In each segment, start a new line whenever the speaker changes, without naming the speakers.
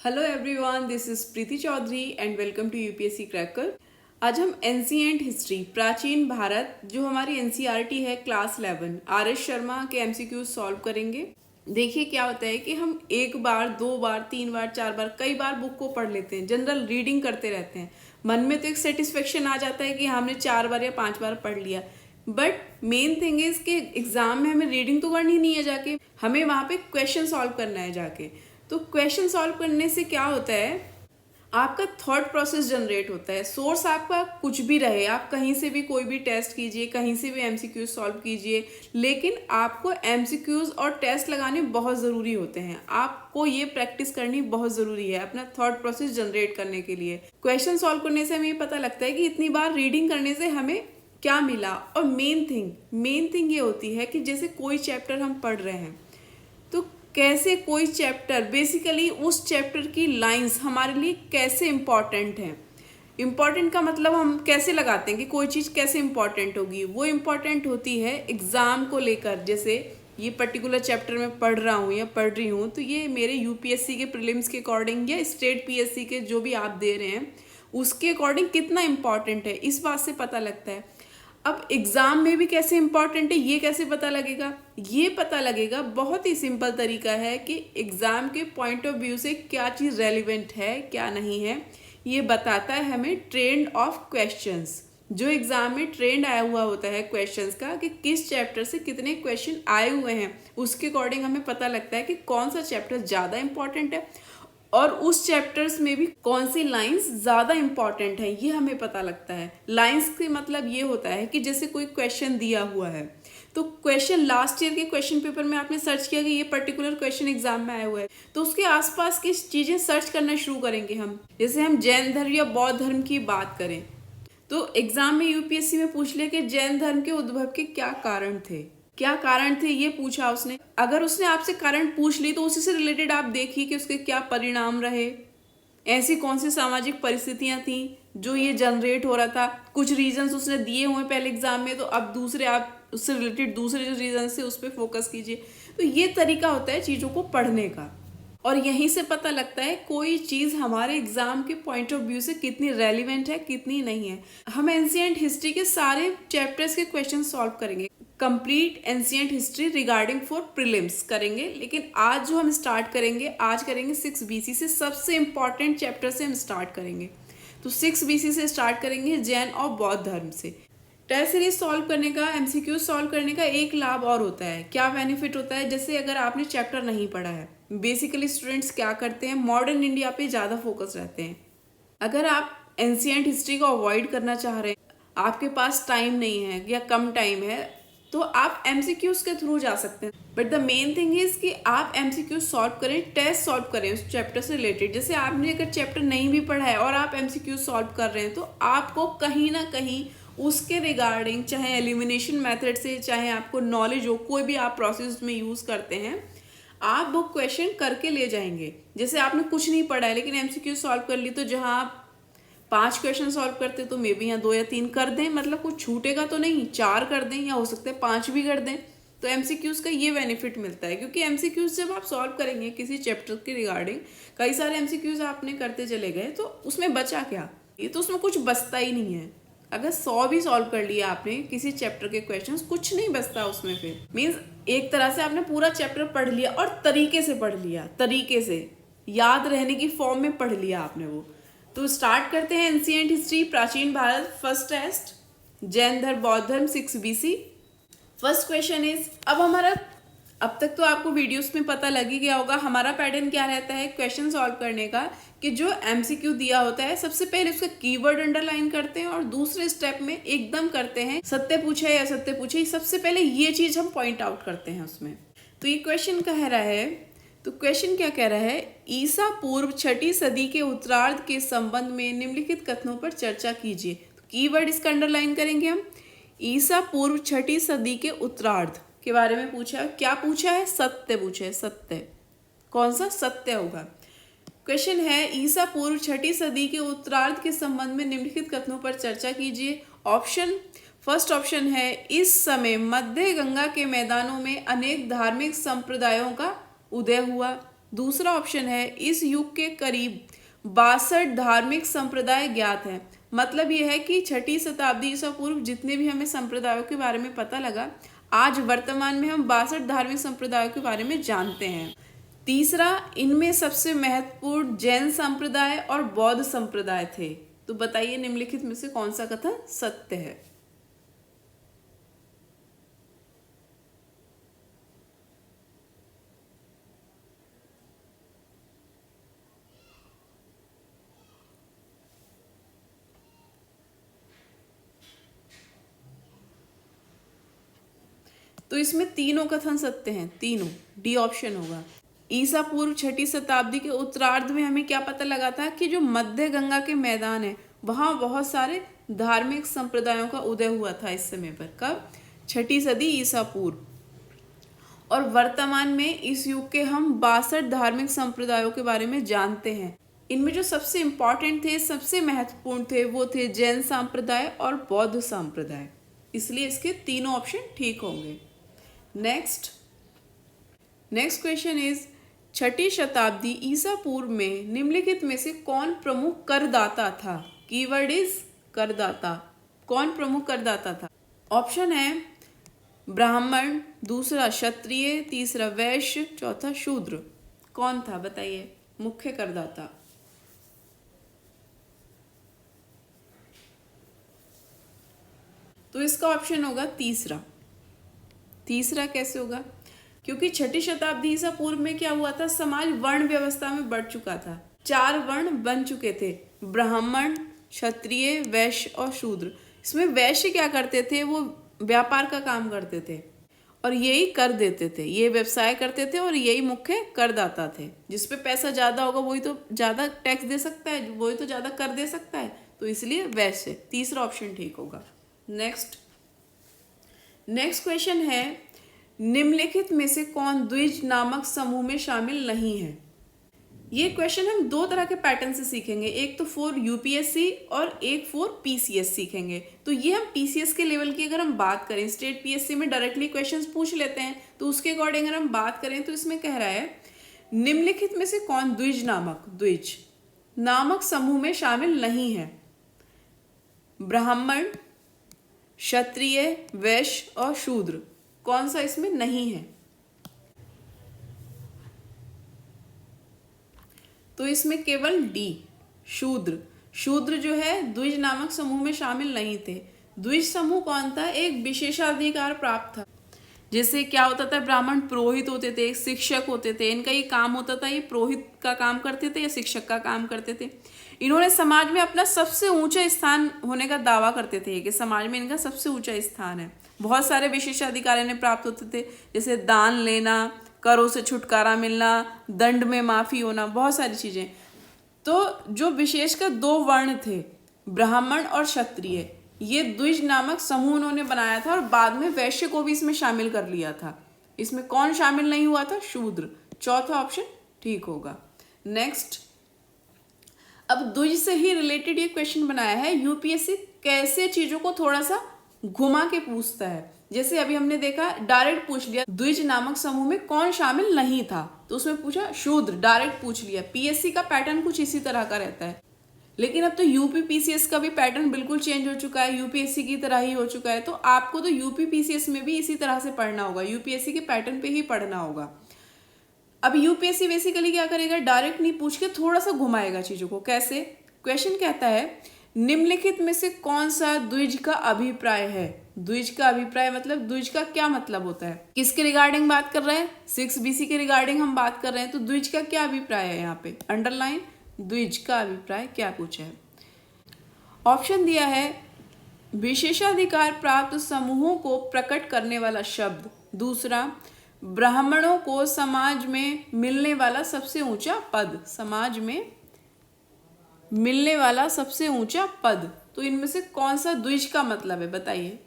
Hello everyone, this is Preeti Chaudhary and welcome to UPSC cracker. आज हम ancient history प्राचीन भारत जो हमारी एनसीईआरटी है क्लास 11 आर.एस. शर्मा के एमसीक्यूज सॉल्व करेंगे। देखिए क्या होता है कि हम एक बार, दो बार, तीन बार, चार बार, कई बार बुक को पढ़ लेते हैं, जनरल रीडिंग करते रहते हैं। मन में तो एक सेटिस्फेक्शन आ जाता है कि हमने 4 बार या 5 बार पढ़ लिया, बट मेन थिंग इज कि एग्जाम में हमें रीडिंग तो करनी नहीं है, जाके हमें वहाँ पे क्वेश्चन सॉल्व करना है जाके। तो क्वेश्चन सॉल्व करने से क्या होता है, आपका थॉट प्रोसेस जनरेट होता है। सोर्स आपका कुछ भी रहे, आप कहीं से भी कोई भी टेस्ट कीजिए, कहीं से भी एमसीक्यूज सॉल्व कीजिए, लेकिन आपको एमसीक्यूज और टेस्ट लगाने बहुत ज़रूरी होते हैं। आपको ये प्रैक्टिस करनी बहुत ज़रूरी है अपना थॉट प्रोसेस जनरेट करने के लिए। क्वेश्चन सॉल्व करने से हमें ये पता लगता है कि इतनी बार रीडिंग करने से हमें क्या मिला। और मेन थिंग ये होती है कि जैसे कोई चैप्टर हम पढ़ रहे हैं तो कैसे कोई चैप्टर, बेसिकली उस चैप्टर की लाइंस हमारे लिए कैसे इम्पॉर्टेंट हैं। इम्पॉर्टेंट का मतलब हम कैसे लगाते हैं कि कोई चीज़ कैसे इम्पॉर्टेंट होगी। वो इम्पॉर्टेंट होती है एग्ज़ाम को लेकर। जैसे ये पर्टिकुलर चैप्टर मैं पढ़ रहा हूँ या पढ़ रही हूँ, तो ये मेरे यूपीएससी के प्रीलिम्स के अकॉर्डिंग या स्टेट पीएससी के जो भी आप दे रहे हैं उसके अकॉर्डिंग कितना इम्पॉर्टेंट है, इस बात से पता लगता है। अब एग्जाम में भी कैसे इंपॉर्टेंट है ये कैसे पता लगेगा, ये पता लगेगा बहुत ही सिंपल तरीका है कि एग्जाम के पॉइंट ऑफ व्यू से क्या चीज़ रेलिवेंट है क्या नहीं है। ये बताता है हमें ट्रेंड ऑफ क्वेश्चंस। जो एग्जाम में ट्रेंड आया हुआ होता है क्वेश्चंस का कि किस चैप्टर से कितने क्वेश्चन आए हुए हैं, उसके अकॉर्डिंग हमें पता लगता है कि कौन सा चैप्टर ज़्यादा इंपॉर्टेंट है और उस चैप्टर्स में भी कौन सी लाइंस ज़्यादा इंपॉर्टेंट है, ये हमें पता लगता है। लाइंस के मतलब ये होता है कि जैसे कोई क्वेश्चन दिया हुआ है, तो क्वेश्चन लास्ट ईयर के क्वेश्चन पेपर में आपने सर्च किया कि ये पर्टिकुलर क्वेश्चन एग्जाम में आया हुआ है, तो उसके आसपास की चीज़ें सर्च करना शुरू करेंगे हम। जैसे हम जैन धर्म या बौद्ध धर्म की बात करें तो एग्जाम में यूपीएससी में पूछ लिया कि जैन धर्म के उद्भव के क्या कारण थे, क्या कारण थे ये पूछा उसने। अगर उसने आपसे कारण पूछ ली तो उसी से रिलेटेड आप देखिए कि उसके क्या परिणाम रहे, ऐसी कौन सी सामाजिक परिस्थितियां थी जो ये जनरेट हो रहा था। कुछ रीजंस उसने दिए हुए पहले एग्जाम में, तो अब दूसरे आप उससे रिलेटेड दूसरे जो रीजन से उस पर फोकस कीजिए। तो ये तरीका होता है चीज़ों को पढ़ने का, और यहीं से पता लगता है कोई चीज़ हमारे एग्जाम के पॉइंट ऑफ व्यू से कितनी रेलिवेंट है कितनी नहीं है। हम एंशिएंट हिस्ट्री के सारे चैप्टर्स के क्वेश्चन सॉल्व करेंगे, complete ancient history regarding for prelims करेंगे। लेकिन आज जो हम स्टार्ट करेंगे, आज करेंगे 6 BC से, सबसे इंपॉर्टेंट चैप्टर से हम स्टार्ट करेंगे। तो 6 BC से स्टार्ट करेंगे, जैन और बौद्ध धर्म से। टेस्ट सीरीज सॉल्व करने का, एमसीक्यू सॉल्व करने का एक लाभ और होता है। क्या बेनिफिट होता है, जैसे अगर आपने चैप्टर नहीं पढ़ा है, बेसिकली स्टूडेंट्स क्या करते हैं, मॉडर्न इंडिया पे ज़्यादा फोकस रहते हैं। अगर आप एंशिएंट हिस्ट्री को अवॉइड करना चाह रहे हैं, आपके पास टाइम नहीं है या कम टाइम है, तो आप एमसीक्यूज के थ्रू जा सकते हैं। But the main thing is कि आप एमसीक्यूज सॉल्व करें, टेस्ट सॉल्व करें उस चैप्टर से रिलेटेड। जैसे आपने अगर चैप्टर नहीं भी पढ़ा है और आप एमसीक्यूज सॉल्व कर रहे हैं, तो आपको कहीं ना कहीं उसके रिगार्डिंग, चाहे एलिमिनेशन मेथड से, चाहे आपको नॉलेज हो, कोई भी आप प्रोसेस में यूज़ करते हैं, आप वो क्वेश्चन करके ले जाएंगे। जैसे आपने कुछ नहीं पढ़ा है लेकिन एमसीक्यू सॉल्व कर ली, तो जहाँ आप 5 क्वेश्चन सॉल्व करते तो मे बी यहाँ 2 या 3 कर दें, मतलब कुछ छूटेगा तो नहीं, 4 कर दें या हो सकता है 5 भी कर दें। तो एमसीक्यूज का ये बेनिफिट मिलता है, क्योंकि एमसीक्यूज जब आप सॉल्व करेंगे किसी चैप्टर के रिगार्डिंग, कई सारे एमसीक्यूज आपने करते चले गए, तो उसमें बचा क्या, ये तो उसमें कुछ बचता ही नहीं है। अगर 100 भी सॉल्व कर लिया आपने किसी चैप्टर के क्वेश्चंस, कुछ नहीं बचता उसमें। फिर मीन्स एक तरह से आपने पूरा चैप्टर पढ़ लिया और तरीके से पढ़ लिया, तरीके से याद रहने की फॉर्म में पढ़ लिया आपने वो। तो स्टार्ट करते हैं एंशिएंट हिस्ट्री प्राचीन भारत फर्स्ट टेस्ट, जैन धर्म बौद्ध धर्म 6 BC। फर्स्ट क्वेश्चन इज, अब तक तो आपको वीडियोस में पता लग ही गया होगा हमारा पैटर्न क्या रहता है क्वेश्चन सॉल्व करने का, कि जो एमसीक्यू दिया होता है सबसे पहले उसका कीवर्ड अंडरलाइन करते हैं और दूसरे स्टेप में एकदम करते हैं सत्य पूछे या असत्य पूछे, सबसे पहले ये चीज हम पॉइंट आउट करते हैं उसमें। तो ये क्वेश्चन कह रहा है, तो क्वेश्चन क्या कह रहा है, ईसा पूर्व 6ठी सदी के उत्तरार्ध के संबंध में निम्नलिखित कथनों पर चर्चा कीजिए। तो कीवर्ड इसका अंडरलाइन करेंगे हम, ईसा पूर्व 6ठी सदी के उत्तरार्ध के बारे में पूछा है। क्या पूछा है, सत्य पूछा है। सत्य कौन सा सत्य होगा। क्वेश्चन है, ईसा पूर्व 6ठी सदी के उत्तरार्ध के संबंध में निम्नलिखित कथनों पर चर्चा कीजिए। ऑप्शन, फर्स्ट ऑप्शन है, इस समय मध्य गंगा के मैदानों में अनेक धार्मिक संप्रदायों का उदय हुआ। दूसरा ऑप्शन है इस युग के करीब 62 धार्मिक संप्रदाय ज्ञात हैं। मतलब यह है कि 6ठी शताब्दी ईसा पूर्व जितने भी हमें संप्रदायों के बारे में पता लगा, आज वर्तमान में हम 62 धार्मिक संप्रदायों के बारे में जानते हैं। तीसरा, इनमें सबसे महत्वपूर्ण जैन संप्रदाय और बौद्ध संप्रदाय थे। तो बताइए निम्नलिखित में से कौन सा कथन सत्य है। तो इसमें तीनों कथन सत्य हैं, तीनों, डी ऑप्शन होगा। ईसा पूर्व 6ठी शताब्दी के उत्तरार्ध में हमें क्या पता लगा था कि जो मध्य गंगा के मैदान है वहां बहुत सारे धार्मिक संप्रदायों का उदय हुआ था इस समय पर। कब? 6ठी सदी ईसा पूर्व। और वर्तमान में इस युग के हम 62 धार्मिक संप्रदायों के बारे में जानते हैं। इनमें जो सबसे इंपॉर्टेंट थे, सबसे महत्वपूर्ण थे, वो थे जैन संप्रदाय और बौद्ध संप्रदाय। इसलिए इसके तीनों ऑप्शन ठीक होंगे। नेक्स्ट क्वेश्चन इज 6ठी शताब्दी ईसा पूर्व में निम्नलिखित में से कौन प्रमुख करदाता था? कीवर्ड इज करदाता। कौन प्रमुख करदाता था? ऑप्शन है ब्राह्मण, दूसरा क्षत्रिय, तीसरा वैश्य, चौथा शूद्र। कौन था बताइए मुख्य करदाता? तो इसका ऑप्शन होगा तीसरा। तीसरा कैसे होगा? क्योंकि 6ठी शताब्दी ईसा पूर्व में क्या हुआ था, समाज वर्ण व्यवस्था में बढ़ चुका था। 4 वर्ण बन चुके थे, ब्राह्मण, क्षत्रिय, वैश्य और शूद्र। इसमें वैश्य क्या करते थे? वो व्यापार का काम करते थे और यही कर देते थे, ये व्यवसाय करते थे और यही मुख्य करदाता थे। जिस पे पैसा ज्यादा होगा वही तो ज्यादा टैक्स दे सकता है, वही तो ज्यादा कर दे सकता है। तो इसलिए वैश्य, तीसरा ऑप्शन ठीक होगा। नेक्स्ट क्वेश्चन है निम्नलिखित में से कौन द्विज नामक समूह में शामिल नहीं है? ये क्वेश्चन हम 2 तरह के पैटर्न से सीखेंगे, एक तो फॉर यूपीएससी और एक फॉर पीसीएस सीखेंगे। तो ये हम पीसीएस के लेवल की अगर हम बात करें, स्टेट पीएससी में डायरेक्टली क्वेश्चंस पूछ लेते हैं, तो उसके अकॉर्डिंग अगर हम बात करें तो इसमें कह रहा है निम्नलिखित में से कौन द्विज नामक समूह में शामिल नहीं है? ब्राह्मण, क्षत्रिय, वैश्य और शूद्र, कौन सा इसमें नहीं है? तो इसमें केवल डी, शूद्र जो है द्विज नामक समूह में शामिल नहीं थे। द्विज समूह कौन था? एक विशेषाधिकार प्राप्त था। जैसे क्या होता था, ब्राह्मण पुरोहित होते थे, शिक्षक होते थे, इनका ये काम होता था, ये पुरोहित का काम करते थे या शिक्षक का काम करते थे। इन्होंने समाज में अपना सबसे ऊंचा स्थान होने का दावा करते थे कि समाज में इनका सबसे ऊंचा स्थान है। बहुत सारे विशेषाधिकार इन्हें प्राप्त होते थे, जैसे दान लेना, करों से छुटकारा मिलना, दंड में माफी होना, बहुत सारी चीजें। तो जो विशेषकर 2 वर्ण थे, ब्राह्मण और क्षत्रिय, ये द्विज नामक समूह उन्होंने बनाया था और बाद में वैश्य को भी इसमें शामिल कर लिया था। इसमें कौन शामिल नहीं हुआ था? शूद्र। चौथा ऑप्शन ठीक होगा। नेक्स्ट, अब द्विज से ही रिलेटेड ये क्वेश्चन बनाया है। यूपीएससी कैसे चीजों को थोड़ा सा घुमा के पूछता है। जैसे अभी हमने देखा, डायरेक्ट पूछ लिया द्विज नामक समूह में कौन शामिल नहीं था, तो उसमें पूछा शूद्र, डायरेक्ट पूछ लिया। पीएससी का पैटर्न कुछ इसी तरह का रहता है, लेकिन अब तो यूपी पीसीएस का भी पैटर्न बिल्कुल चेंज हो चुका है, यूपीएससी की तरह ही हो चुका है। तो आपको तो यूपी पीसीएस में भी इसी तरह से पढ़ना होगा, यूपीएससी के पैटर्न पे ही पढ़ना होगा। अब यूपीएससी बेसिकली क्या करेगा, डायरेक्ट नहीं पूछ के थोड़ा सा घुमाएगा चीजों को। कैसे? क्वेश्चन कहता है निम्नलिखित में से कौन सा द्विज का अभिप्राय है? द्विज का अभिप्राय मतलब द्विज का क्या मतलब होता है? किसके रिगार्डिंग बात कर रहे हैं? 6 BC के रिगार्डिंग हम बात कर रहे हैं। तो द्विज का क्या अभिप्राय है? यहाँ पे अंडरलाइन, द्विज का अभिप्राय क्या पूछा है? ऑप्शन दिया है विशेषाधिकार प्राप्त समूहों को प्रकट करने वाला शब्द, दूसरा ब्राह्मणों को समाज में मिलने वाला सबसे ऊंचा पद, समाज में मिलने वाला सबसे ऊंचा पद। तो इनमें से कौन सा द्विज का मतलब है बताइए?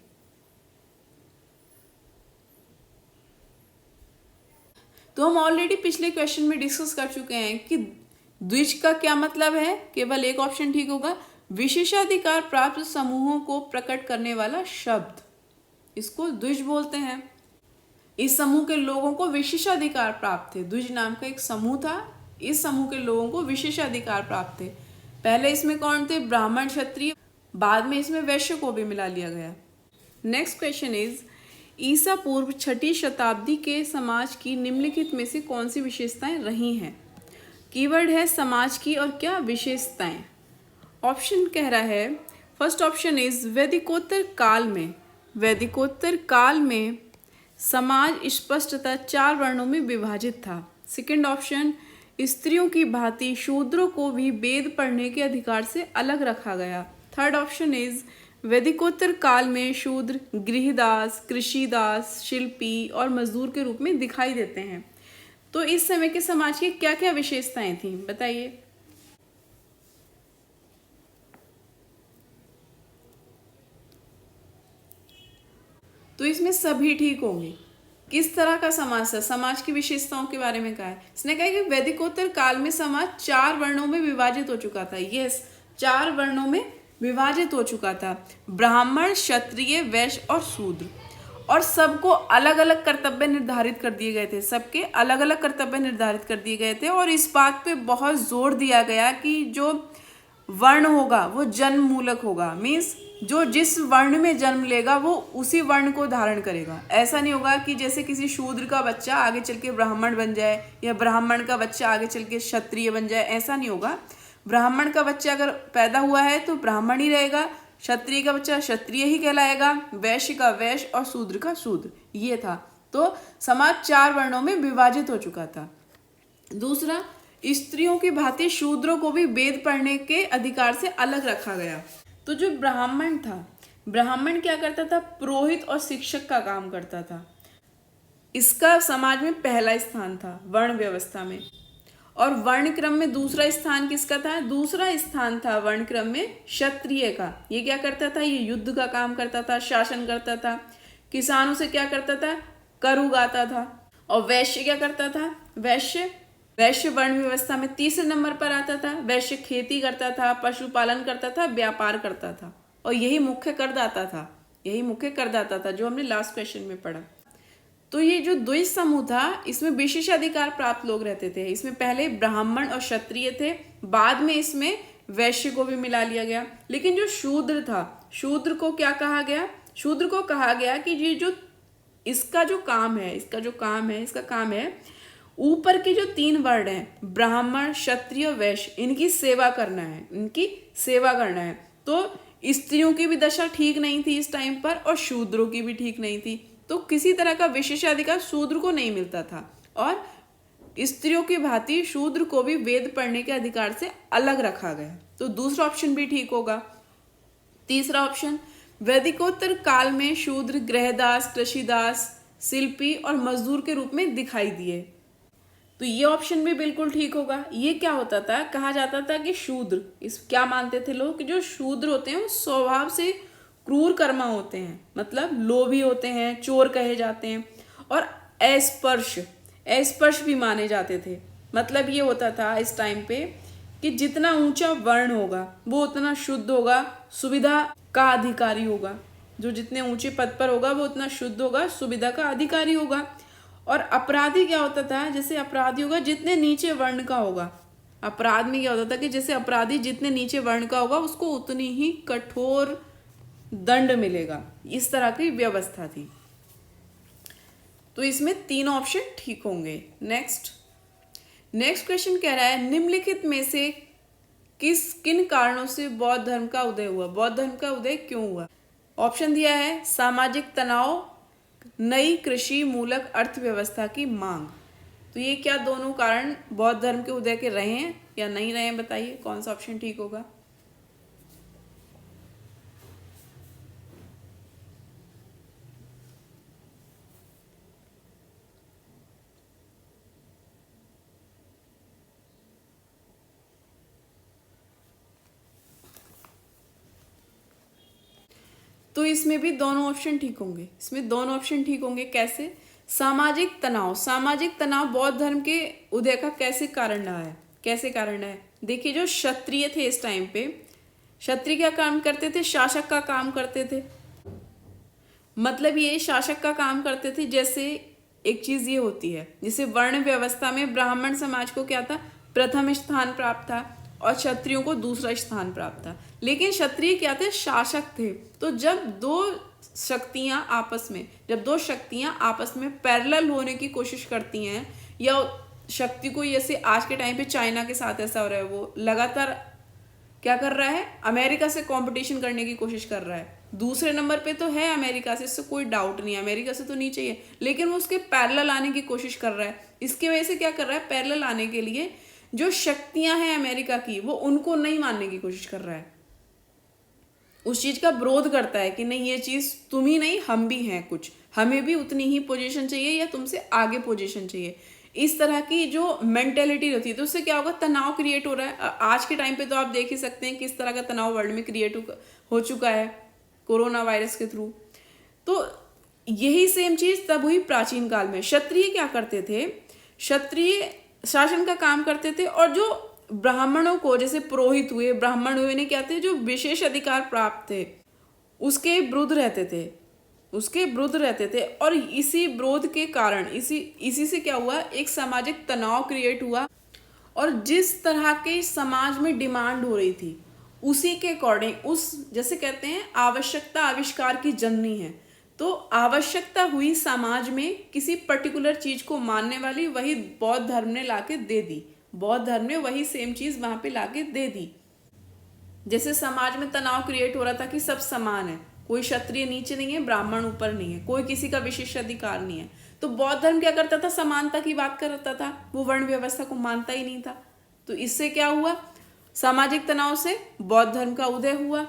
तो हम ऑलरेडी पिछले क्वेश्चन में डिस्कस कर चुके हैं कि द्विज का क्या मतलब है। केवल एक ऑप्शन ठीक होगा, विशेषाधिकार प्राप्त समूहों को प्रकट करने वाला शब्द, इसको द्विज बोलते हैं। इस समूह के लोगों को विशेषाधिकार प्राप्त थे। द्विज नाम का एक समूह था, इस समूह के लोगों को विशेषाधिकार प्राप्त थे। पहले इसमें कौन थे? ब्राह्मण, क्षत्रिय, बाद में इसमें वैश्य को भी मिला लिया गया। नेक्स्ट क्वेश्चन इज, ईसा पूर्व 6ठी शताब्दी के समाज की निम्नलिखित में से कौन सी विशेषताएं रही हैं? कीवर्ड है समाज की और क्या विशेषताएं। ऑप्शन कह रहा है, फर्स्ट ऑप्शन इज वैदिकोत्तर काल में, वैदिकोत्तर काल में समाज स्पष्टतः 4 वर्णों में विभाजित था। सेकंड ऑप्शन, स्त्रियों की भांति शूद्रों को भी वेद पढ़ने के अधिकार से अलग रखा गया। थर्ड ऑप्शन इज वैदिकोत्तर काल में शूद्र गृहदास, कृषिदास, शिल्पी और मजदूर के रूप में दिखाई देते हैं। तो इस समय के समाज की क्या क्या विशेषताएं थी, बताइए। तो इसमें सभी ठीक होंगे। किस तरह का समाज था, समाज की विशेषताओं के बारे में कहा है। इसने कहा कि वैदिकोत्तर काल में समाज 4 वर्णों में विभाजित हो चुका था। यस, 4 वर्णों में विभाजित हो चुका था, ब्राह्मण, क्षत्रिय, वैश्य और शूद्र। और सबको अलग अलग कर्तव्य निर्धारित कर दिए गए थे, सबके अलग अलग कर्तव्य निर्धारित कर दिए गए थे। और इस बात पे बहुत जोर दिया गया कि जो वर्ण होगा वो जन्म मूलक होगा, मीन्स जो जिस वर्ण में जन्म लेगा वो उसी वर्ण को धारण करेगा। ऐसा नहीं होगा कि जैसे किसी शूद्र का बच्चा आगे चल के ब्राह्मण बन जाए या ब्राह्मण का बच्चा आगे चल के क्षत्रिय बन जाए, ऐसा नहीं होगा। ब्राह्मण का बच्चा अगर पैदा हुआ है तो ब्राह्मण ही रहेगा, क्षत्रिय का बच्चा क्षत्रिय ही कहलाएगा, वैश्य का वैश्य और शूद्र का शूद्र। ये था। तो समाज 4 वर्णों में विभाजित हो चुका था। दूसरा, स्त्रियों की भांति शूद्रों को भी वेद पढ़ने के अधिकार से अलग रखा गया। तो जो ब्राह्मण था, ब्राह्मण क्या करता था? पुरोहित और शिक्षक का काम करता था। इसका समाज में पहला स्थान था वर्ण व्यवस्था में। और वर्ण क्रम में दूसरा स्थान किसका था? दूसरा स्थान था वर्ण क्रम में क्षत्रिय का। ये क्या करता था? ये युद्ध का काम करता था, शासन करता था, किसानों से क्या करता था? कर उगाता था। और वैश्य क्या करता था? वैश्य वर्ण व्यवस्था में तीसरे नंबर पर आता था। वैश्य खेती करता था, पशुपालन करता था, व्यापार करता था, और यही मुख्य करदाता था, यही मुख्य करदाता था जो हमने लास्ट क्वेश्चन में पढ़ा। तो ये जो द्विज समूह था, इसमें विशेषाधिकार प्राप्त लोग रहते थे। इसमें पहले ब्राह्मण और क्षत्रिय थे, बाद में इसमें वैश्य को भी मिला लिया गया। लेकिन जो शूद्र था, शूद्र को क्या कहा गया? शूद्र को कहा गया कि ये जो इसका काम है ऊपर के जो 3 वर्ण हैं, ब्राह्मण, क्षत्रिय, वैश्य, इनकी सेवा करना है। तो स्त्रियों की भी दशा ठीक नहीं थी इस टाइम पर, और शूद्रों की भी ठीक नहीं थी। तो किसी तरह का विशेषाधिकार शूद्र को नहीं मिलता था, और स्त्रियों की भांति शूद्र को भी वेद पढ़ने के अधिकार से अलग रखा गया। तो दूसरा ऑप्शन भी ठीक होगा। तीसरा ऑप्शन, वैदिकोत्तर काल में शूद्र गृहदास, कृषिदास, शिल्पी और मजदूर के रूप में दिखाई दिए। तो ये ऑप्शन भी बिल्कुल ठीक होगा। ये क्या होता था? कहा जाता था कि शूद्र, इस क्या मानते थे लोग कि जो शूद्र होते हैं वो स्वभाव से क्रूर कर्मा होते हैं, मतलब लोभी होते हैं, चोर कहे जाते हैं, और अस्पृश्य भी माने जाते थे। मतलब ये होता था इस टाइम पे कि जितना ऊंचा वर्ण होगा वो उतना शुद्ध होगा, सुविधा का अधिकारी होगा। जो जितने ऊंचे पद पर होगा वो उतना शुद्ध होगा, सुविधा का अधिकारी होगा। और अपराधी क्या होता था? जैसे अपराधी होगा जितने नीचे वर्ण का होगा, अपराध में क्या होता था कि जैसे अपराधी जितने नीचे वर्ण का होगा उसको उतनी ही कठोर दंड मिलेगा। इस तरह की व्यवस्था थी। तो इसमें 3 ऑप्शन ठीक होंगे। नेक्स्ट क्वेश्चन कह रहा है, निम्नलिखित में से किन कारणों से बौद्ध धर्म का उदय हुआ? बौद्ध धर्म का उदय क्यों हुआ? ऑप्शन दिया है, सामाजिक तनाव, नई कृषि मूलक अर्थव्यवस्था की मांग। तो ये क्या दोनों कारण बौद्ध धर्म के उदय के रहे हैं या नहीं रहे हैं? बताइए कौन सा ऑप्शन ठीक होगा। तो इसमें भी दोनों ऑप्शन ठीक होंगे। कैसे? सामाजिक तनाव बौद्ध धर्म के उदय का कैसे कारण रहा है? देखिए, जो क्षत्रिय थे इस टाइम पे, क्षत्रिय क्या काम करते थे? शासक का काम करते थे। मतलब ये शासक का काम करते थे। जैसे एक चीज ये होती है, जैसे वर्ण व्यवस्था में ब्राह्मण समाज को क्या था, प्रथम स्थान प्राप्त था और क्षत्रियों को दूसरा स्थान प्राप्त था। लेकिन क्षत्रिय क्या थे, शासक थे। तो जब दो शक्तियां आपस में पैरेलल होने की कोशिश करती हैं, या शक्ति को, जैसे आज के टाइम पे चाइना के साथ ऐसा हो रहा है, वो लगातार क्या कर रहा है, अमेरिका से कंपटीशन करने की कोशिश कर रहा है। दूसरे नंबर पे तो है अमेरिका से, इससे कोई डाउट नहीं है, अमेरिका से तो नहीं चाहिए, लेकिन वो उसके पैरेलल आने की कोशिश कर रहा है। इसकी वजह से क्या कर रहा है, पैरेलल आने के लिए जो शक्तियां हैं अमेरिका की, वो उनको नहीं मानने की कोशिश कर रहा है, उस चीज का विरोध करता है कि नहीं, ये चीज तुम ही नहीं, हम भी हैं, कुछ हमें भी उतनी ही पोजीशन चाहिए या तुमसे आगे पोजीशन चाहिए। इस तरह की जो मेंटेलिटी होती है, तो उससे क्या होगा, तनाव क्रिएट हो रहा है। आज के टाइम पे तो आप देख ही सकते हैं किस तरह का तनाव वर्ल्ड में क्रिएट हो चुका है कोरोना वायरस के थ्रू। तो यही सेम चीज तब हुई प्राचीन काल में। क्षत्रिय क्या करते थे, क्षत्रिय शासन का काम करते थे, और जो ब्राह्मणों को, जैसे पुरोहित हुए, ब्राह्मण हुए, ने क्या थे, जो विशेष अधिकार प्राप्त थे, उसके विरुद्ध रहते थे। और इसी विरोध के कारण, इसी से क्या हुआ, एक सामाजिक तनाव क्रिएट हुआ। और जिस तरह के समाज में डिमांड हो रही थी, उसी के अकॉर्डिंग, उस, जैसे कहते हैं आवश्यकता आविष्कार की जननी है, तो आवश्यकता हुई समाज में किसी पर्टिकुलर चीज को मानने वाली, वही बौद्ध धर्म ने लाके दे दी। बौद्ध धर्म ने वही सेम चीज वहां पे लाके दे दी। जैसे समाज में तनाव क्रिएट हो रहा था कि सब समान है, कोई क्षत्रिय नीचे नहीं है, ब्राह्मण ऊपर नहीं है, कोई किसी का विशेष अधिकार नहीं है, तो बौद्ध धर्म क्या करता था, समानता की बात करता था, वो वर्ण व्यवस्था को मानता ही नहीं था। तो इससे क्या हुआ, सामाजिक तनाव से बौद्ध धर्म का उदय हुआ।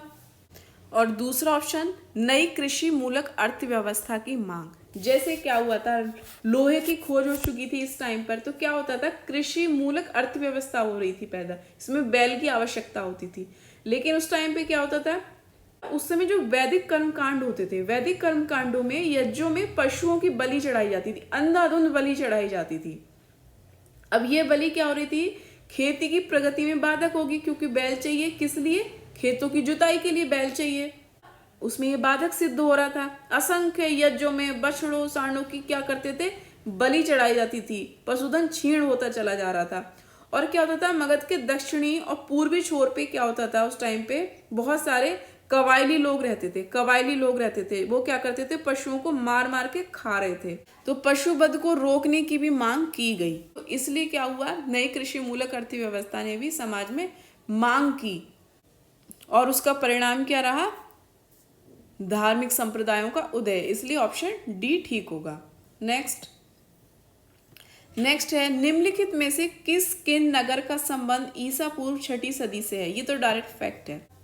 और दूसरा ऑप्शन, नई कृषि मूलक अर्थव्यवस्था की मांग। जैसे क्या हुआ था, लोहे की खोज हो चुकी थी इस टाइम पर, तो क्या होता था, कृषि मूलक अर्थव्यवस्था हो रही थी पैदा, इसमें बैल की आवश्यकता होती थी। लेकिन उस टाइम पे क्या होता था, उस समय जो वैदिक कर्मकांड होते थे, वैदिक कर्मकांडों में, यज्ञों में पशुओं की बलि चढ़ाई जाती थी, अंधाधुंध बलि चढ़ाई जाती थी। अब ये बलि क्या हो रही थी, खेती की प्रगति में बाधक होगी, क्योंकि बैल चाहिए, किस लिए, खेतों की जुताई के लिए बैल चाहिए, उसमें ये बाधक सिद्ध हो रहा था। असंख्य यज्ञों में बछड़ों सांडों की क्या करते थे, बलि चढ़ाई जाती थी, पशुधन क्षीण होता चला जा रहा था। और क्या होता था, मगध के दक्षिणी और पूर्वी छोर पे क्या होता था, उस टाइम पे बहुत सारे कबायली लोग रहते थे। वो क्या करते थे, पशुओं को मार मार के खा रहे थे, तो पशुवध को रोकने की भी मांग की गई। तो इसलिए क्या हुआ, नई कृषि मूलक अर्थव्यवस्था ने भी समाज में मांग की, और उसका परिणाम क्या रहा, धार्मिक संप्रदायों का उदय। इसलिए ऑप्शन डी ठीक होगा। नेक्स्ट है, निम्नलिखित में से किन नगर का संबंध ईसा पूर्व 6ठी सदी से है। ये तो डायरेक्ट फैक्ट है।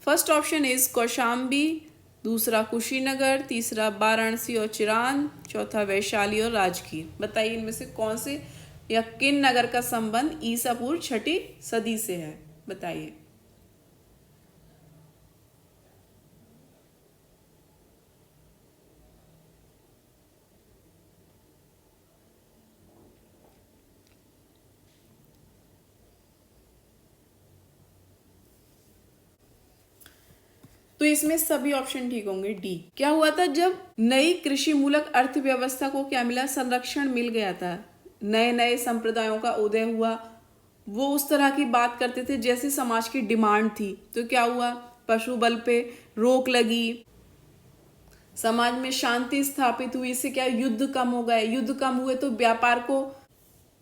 फर्स्ट ऑप्शन इज कौशाम्बी, दूसरा कुशीनगर, तीसरा वाराणसी और चिरांद, चौथा वैशाली और राजगीर। बताइए इनमें से कौन से या किन नगर का संबंध ईसा पूर्व 6ठी सदी से है, बताइए। तो इसमें सभी ऑप्शन ठीक होंगे। डी। क्या हुआ था, जब नई कृषि मूलक अर्थव्यवस्था को क्या मिला, संरक्षण मिल गया था, नए नए संप्रदायों का उदय हुआ, वो उस तरह की बात करते थे जैसे समाज की डिमांड थी। तो क्या हुआ, पशु बल पे रोक लगी, समाज में शांति स्थापित हुई। इससे क्या, युद्ध कम हो गए, युद्ध कम हुए तो व्यापार को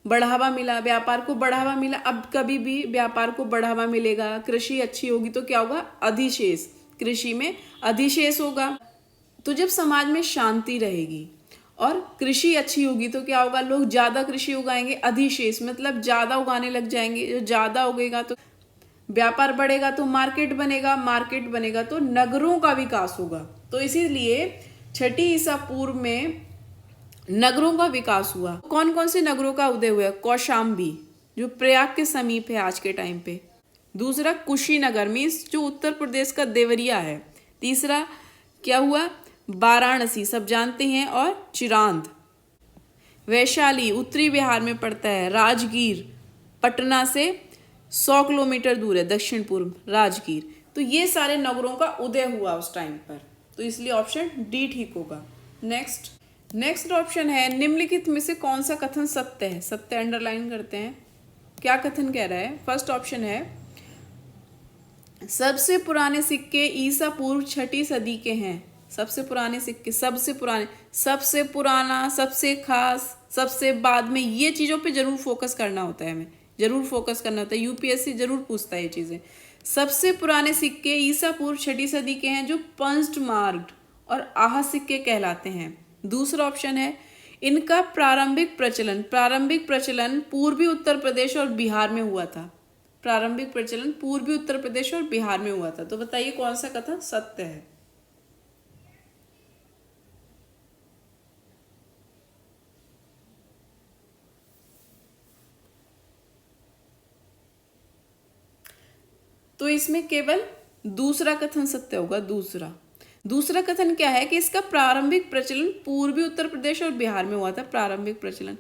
बढ़ावा मिला। अब कभी भी व्यापार को बढ़ावा मिलेगा, कृषि अच्छी होगी तो क्या होगा, अधिशेष, कृषि में अधिशेष होगा। तो जब समाज में शांति रहेगी और कृषि अच्छी होगी तो क्या होगा, लोग ज्यादा कृषि उगाएंगे, अधिशेष मतलब ज्यादा उगाने लग जाएंगे। जो ज्यादा उगेगा तो व्यापार बढ़ेगा, तो मार्केट बनेगा तो नगरों का विकास होगा। तो इसीलिए 6ठी ईसा पूर्व में नगरों का विकास हुआ। कौन कौन से नगरों का उदय हुआ, कौशाम्बी जो प्रयाग के समीप है आज के टाइम पे, दूसरा कुशीनगर मीन्स जो उत्तर प्रदेश का देवरिया है, तीसरा क्या हुआ, वाराणसी सब जानते हैं, और चिरांद। वैशाली उत्तरी बिहार में पड़ता है, राजगीर पटना से 100 किलोमीटर दूर है, दक्षिण पूर्व राजगीर। तो ये सारे नगरों का उदय हुआ उस टाइम पर, तो इसलिए ऑप्शन डी ठीक होगा। नेक्स्ट ऑप्शन है निम्नलिखित में से कौन सा कथन सत्य है। सत्य अंडरलाइन करते हैं। क्या कथन कह रहा है? फर्स्ट ऑप्शन है सबसे पुराने सिक्के ईसा पूर्व 6ठी सदी के हैं। सबसे पुराने सिक्के, सबसे पुराने, सबसे पुराना, सबसे खास, सबसे बाद में, ये चीज़ों पे जरूर फोकस करना होता है, हमें जरूर फोकस करना होता है। यूपीएससी जरूर पूछता है ये चीज़ें। सबसे पुराने सिक्के ईसा पूर्व 6ठी सदी के हैं जो पंच्ड मार्क्ड और आह सिक्के कहलाते हैं। दूसरा ऑप्शन है इनका प्रारंभिक प्रचलन पूर्वी उत्तर प्रदेश और बिहार में हुआ था। प्रारंभिक प्रचलन पूर्वी उत्तर प्रदेश और बिहार में हुआ था। तो बताइए कौन सा कथन सत्य है। तो इसमें केवल दूसरा कथन सत्य होगा। दूसरा कथन क्या है कि इसका प्रारंभिक प्रचलन पूर्वी उत्तर प्रदेश और बिहार में हुआ था। प्रारंभिक प्रचलन,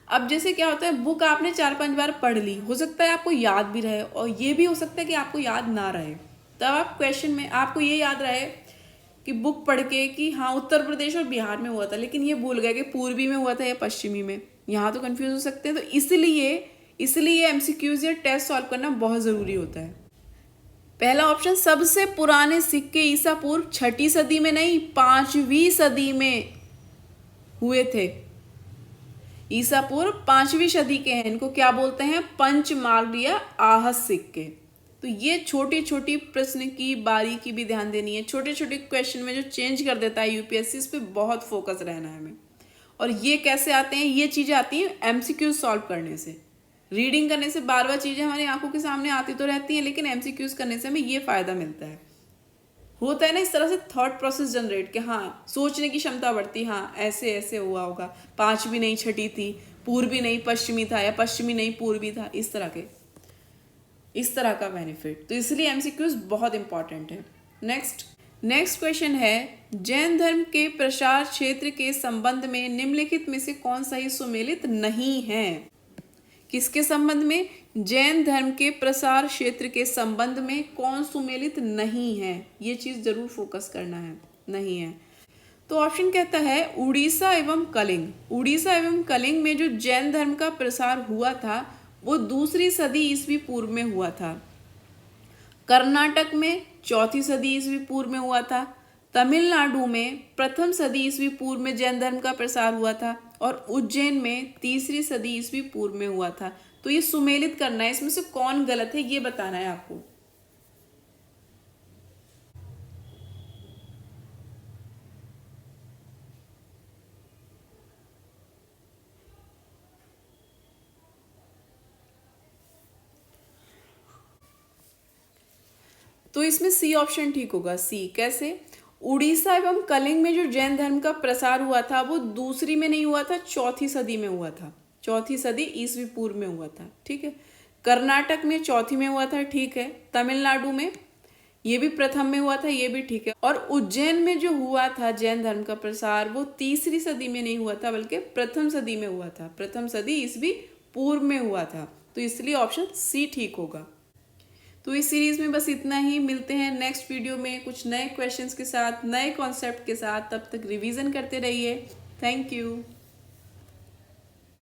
अब जैसे क्या होता है, बुक आपने 4-5 बार पढ़ ली, हो सकता है आपको याद भी रहे और ये भी हो सकता है कि आपको याद ना रहे। तब आप क्वेश्चन में आपको ये याद रहे कि बुक पढ़ के कि हाँ उत्तर प्रदेश और बिहार में हुआ था, लेकिन ये भूल गए कि पूर्वी में हुआ था या पश्चिमी में। यहाँ तो कंफ्यूज हो सकते हैं। तो इसलिए एमसीक्यूज या टेस्ट सॉल्व करना बहुत ज़रूरी होता है। पहला ऑप्शन सबसे पुराने सिक्के ईसा पूर्व 6ठी सदी में नहीं 5वीं सदी में हुए थे। ईसा पूर्व 5वीं सदी के हैं। इनको क्या बोलते हैं? पंच मार्क्ड या आह सिक्के। तो ये छोटी छोटी प्रश्न की बारीकी भी ध्यान देनी है। छोटे छोटे क्वेश्चन में जो चेंज कर देता है यूपीएससी, इस पे बहुत फोकस रहना है हमें। और ये कैसे आते हैं? ये चीजें आती हैं एमसीक्यूज सॉल्व करने से। रीडिंग करने से बार बार चीजें हमारी आंखों के सामने आती तो रहती हैं, लेकिन एमसीक्यूज करने से हमें ये फायदा मिलता है। होता है ना इस तरह से थॉट प्रोसेस जनरेट के, हाँ सोचने की क्षमता बढ़ती, हाँ ऐसे ऐसे हुआ होगा, 5वीं नहीं 6ठी थी, पूर्वी नहीं पश्चिमी था, या पश्चिमी नहीं पूर्वी था, इस तरह का बेनिफिट। तो इसलिए एमसीक्यूज बहुत इंपॉर्टेंट है। नेक्स्ट क्वेश्चन है जैन धर्म के प्रसार क्षेत्र के संबंध में निम्नलिखित में से कौन सा ही सुमेलित नहीं है? किसके संबंध में? जैन धर्म के प्रसार क्षेत्र के संबंध में कौन सुमेलित नहीं है? ये चीज जरूर फोकस करना है, नहीं है। तो ऑप्शन कहता है उड़ीसा एवं कलिंग। उड़ीसा एवं कलिंग में जो जैन धर्म का प्रसार हुआ था वो 2री सदी ईस्वी पूर्व में हुआ था। कर्नाटक में 4थी सदी ईस्वी पूर्व में हुआ था। तमिलनाडु में 1म सदी ईस्वी पूर्व में जैन धर्म का प्रसार हुआ था और उज्जैन में 3री सदी ईस्वी पूर्व में हुआ था। तो ये सुमेलित करना है, इसमें से कौन गलत है ये बताना है आपको। तो इसमें सी ऑप्शन ठीक होगा। सी कैसे? उड़ीसा एवं कलिंग में जो जैन धर्म का प्रसार हुआ था वो 2री में नहीं हुआ था, 4थी सदी में हुआ था। 4थी सदी ईस्वी पूर्व में हुआ था, ठीक है। कर्नाटक में 4थी में हुआ था, ठीक है। तमिलनाडु में ये भी 1म में हुआ था, ये भी ठीक है। और उज्जैन में जो हुआ था जैन धर्म का प्रसार वो 3री सदी में नहीं हुआ था, बल्कि 1म सदी में हुआ था। 1म सदी ईस्वी पूर्व में हुआ था। तो इसलिए ऑप्शन सी ठीक होगा। तो इस सीरीज में बस इतना ही। मिलते हैं नेक्स्ट वीडियो में कुछ नए क्वेश्चंस के साथ, नए कॉन्सेप्ट के साथ। तब तक रिवीजन करते रहिए। Thank you.